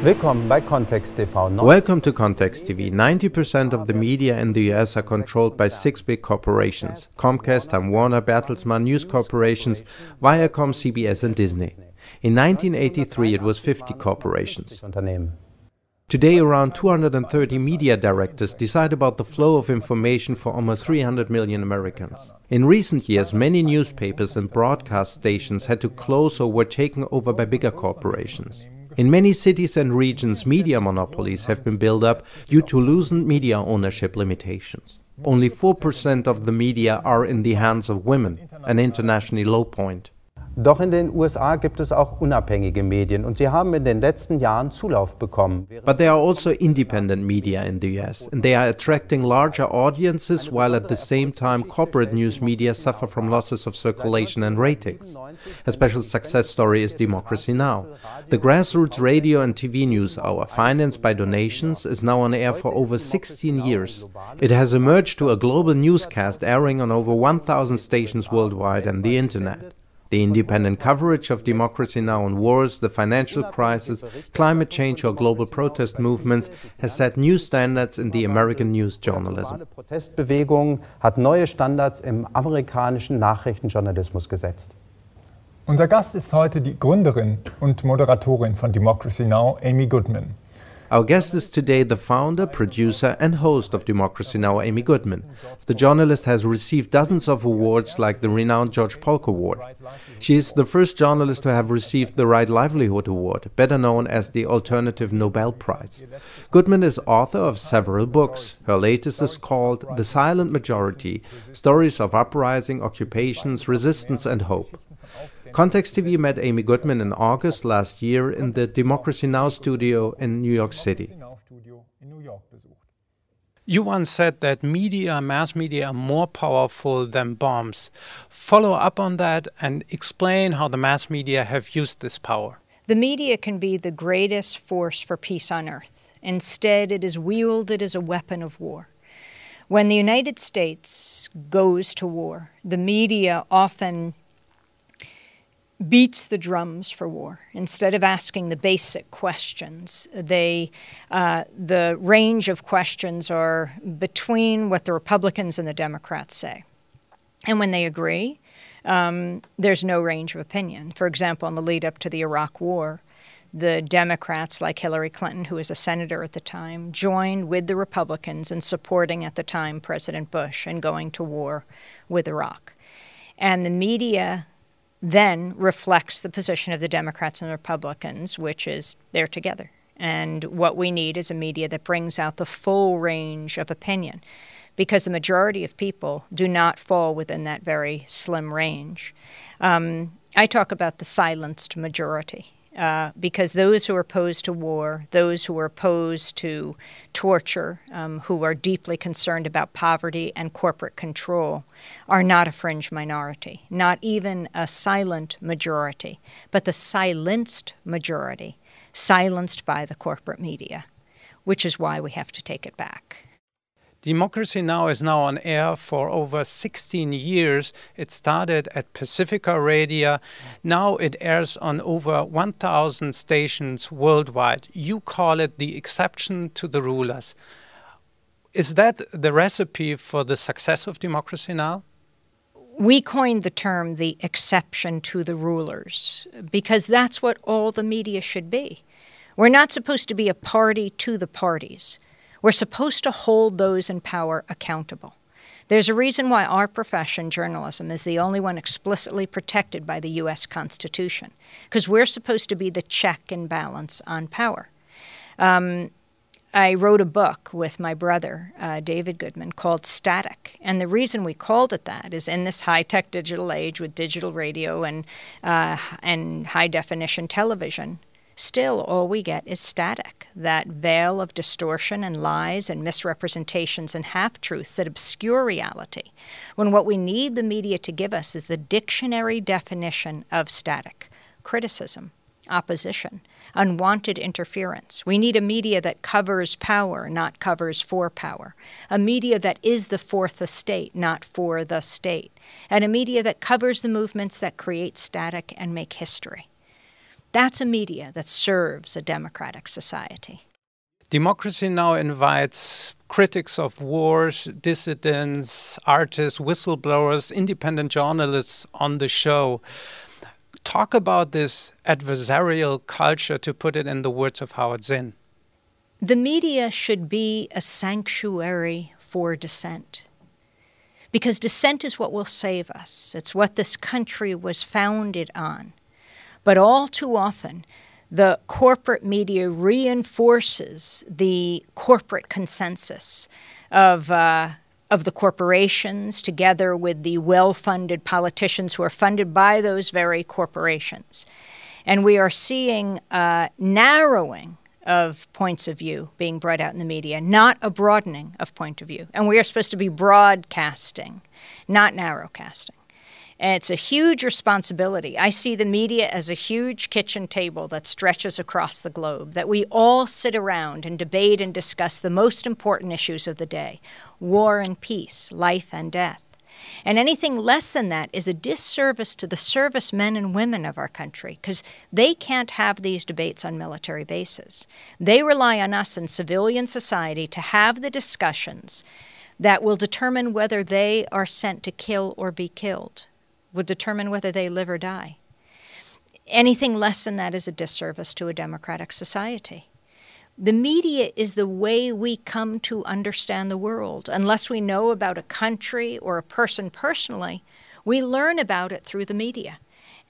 Willkommen bei Kontext TV. Welcome to Context TV. 90% of the media in the US are controlled by 6 big corporations: Comcast, Time Warner, Bertelsmann, News Corporations, Viacom, CBS and Disney. In 1983 it was 50 corporations. Today around 230 media directors decide about the flow of information for almost 300 million Americans. In recent years, many newspapers and broadcast stations had to close or were taken over by bigger corporations. In many cities and regions, media monopolies have been built up due to loosened media ownership limitations. Only 4% of the media are in the hands of women, an internationally low point. Doch in den USA gibt es auch unabhängige Medien und sie haben in den letzten Jahren Zulauf bekommen. But there are also independent media in the US, and they are attracting larger audiences while at the same time corporate news media suffer from losses of circulation and ratings. A special success story is Democracy Now! The grassroots radio and TV news hour, financed by donations, is now on air for over 16 years. It has emerged to a global newscast airing on over 1,000 stations worldwide and the internet. The independent coverage of Democracy Now! On wars, the financial crisis, climate change or global protest movements has set new standards in the American news journalism. Die Protestbewegung hat neue Standards im amerikanischen Nachrichtenjournalismus gesetzt. Unser Gast ist heute die Gründerin und Moderatorin von Democracy Now!, Amy Goodman. Our guest is today the founder, producer and host of Democracy Now!, Amy Goodman. The journalist has received dozens of awards like the renowned George Polk Award. She is the first journalist to have received the Right Livelihood Award, better known as the Alternative Nobel Prize. Goodman is author of several books. Her latest is called The Silent Majority: Stories of Uprising, Occupations, Resistance and Hope. Context TV met Amy Goodman in August last year in the Democracy Now! Studio in New York City. You once said that mass media are more powerful than bombs. Follow up on that and explain how the mass media have used this power. The media can be the greatest force for peace on earth. Instead, it is wielded as a weapon of war. When the United States goes to war, the media often beats the drums for war. Instead of asking the basic questions, the range of questions are between what the Republicans and the Democrats say. And when they agree, there's no range of opinion. For example, in the lead up to the Iraq War, the Democrats, like Hillary Clinton, who was a senator at the time, joined with the Republicans in supporting, at the time, President Bush and going to war with Iraq. And the media then reflects the position of the Democrats and Republicans, which is they're together. And what we need is a media that brings out the full range of opinion, because the majority of people do not fall within that very slim range. I talk about the silenced majority. Because those who are opposed to war, those who are opposed to torture, who are deeply concerned about poverty and corporate control, are not a fringe minority, not even a silent majority, but the silenced majority, silenced by the corporate media, which is why we have to take it back. Democracy Now! Is now on air for over 16 years. It started at Pacifica Radio. Now it airs on over 1,000 stations worldwide. You call it the exception to the rulers. Is that the recipe for the success of Democracy Now!? We coined the term the exception to the rulers because that's what all the media should be. We're not supposed to be a party to the parties. We're supposed to hold those in power accountable. There's a reason why our profession, journalism, is the only one explicitly protected by the U.S. Constitution, because we're supposed to be the check and balance on power. I wrote a book with my brother, David Goodman, called Static. And the reason we called it that is in this high-tech digital age with digital radio and high-definition television, still, all we get is static, that veil of distortion and lies and misrepresentations and half-truths that obscure reality, when what we need the media to give us is the dictionary definition of static: criticism, opposition, unwanted interference. We need a media that covers power, not covers for power. A media that is the fourth estate, not for the state. And a media that covers the movements that create static and make history. That's a media that serves a democratic society. Democracy Now! Invites critics of wars, dissidents, artists, whistleblowers, independent journalists on the show. Talk about this adversarial culture, to put it in the words of Howard Zinn. The media should be a sanctuary for dissent, because dissent is what will save us. It's what this country was founded on. But all too often, the corporate media reinforces the corporate consensus of the corporations, together with the well-funded politicians who are funded by those very corporations. And we are seeing narrowing of points of view being brought out in the media, not a broadening of point of view. And we are supposed to be broadcasting, not narrowcasting. And it's a huge responsibility. I see the media as a huge kitchen table that stretches across the globe, that we all sit around and debate and discuss the most important issues of the day: war and peace, life and death. And anything less than that is a disservice to the servicemen and women of our country, because they can't have these debates on military bases. They rely on us in civilian society to have the discussions that will determine whether they are sent to kill or be killed, will determine whether they live or die. Anything less than that is a disservice to a democratic society. The media is the way we come to understand the world. Unless we know about a country or a person personally, we learn about it through the media.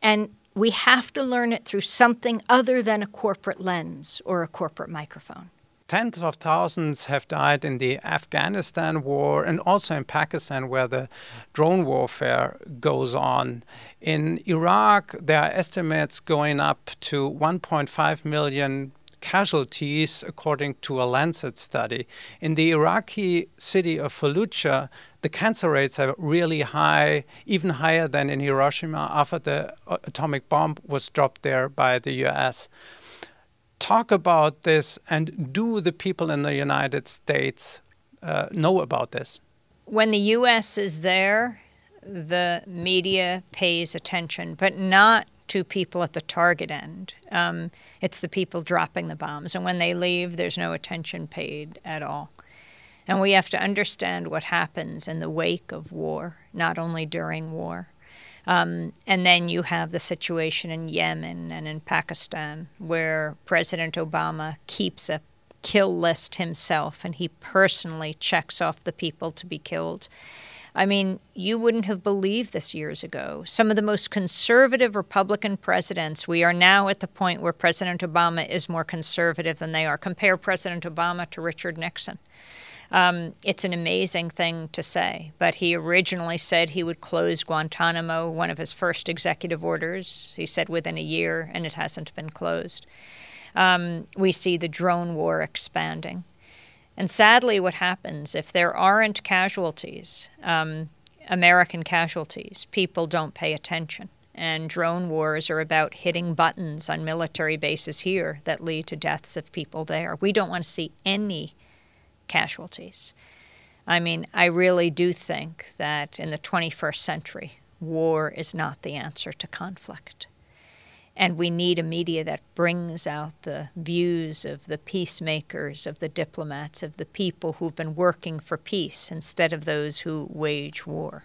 And we have to learn it through something other than a corporate lens or a corporate microphone. Tens of thousands have died in the Afghanistan war and also in Pakistan, where the drone warfare goes on. In Iraq, there are estimates going up to 1.5 million casualties, according to a Lancet study. In the Iraqi city of Fallujah, the cancer rates are really high, even higher than in Hiroshima after the atomic bomb was dropped there by the US. Talk about this, and do the people in the United States know about this? When the U.S. is there, the media pays attention, but not to people at the target end. It's the people dropping the bombs. And when they leave, there's no attention paid at all. And we have to understand what happens in the wake of war, not only during war. And then you have the situation in Yemen and in Pakistan, where President Obama keeps a kill list himself, and he personally checks off the people to be killed. I mean, you wouldn't have believed this years ago. Some of the most conservative Republican presidents, we are now at the point where President Obama is more conservative than they are. Compare President Obama to Richard Nixon. It's an amazing thing to say, but he originally said he would close Guantanamo, one of his first executive orders. He said within a year, and it hasn't been closed. We see the drone war expanding. And sadly, what happens if there aren't casualties, American casualties, people don't pay attention. And drone wars are about hitting buttons on military bases here that lead to deaths of people there. We don't want to see any casualties. I mean, I really do think that in the 21st century, war is not the answer to conflict. And we need a media that brings out the views of the peacemakers, of the diplomats, of the people who've been working for peace instead of those who wage war.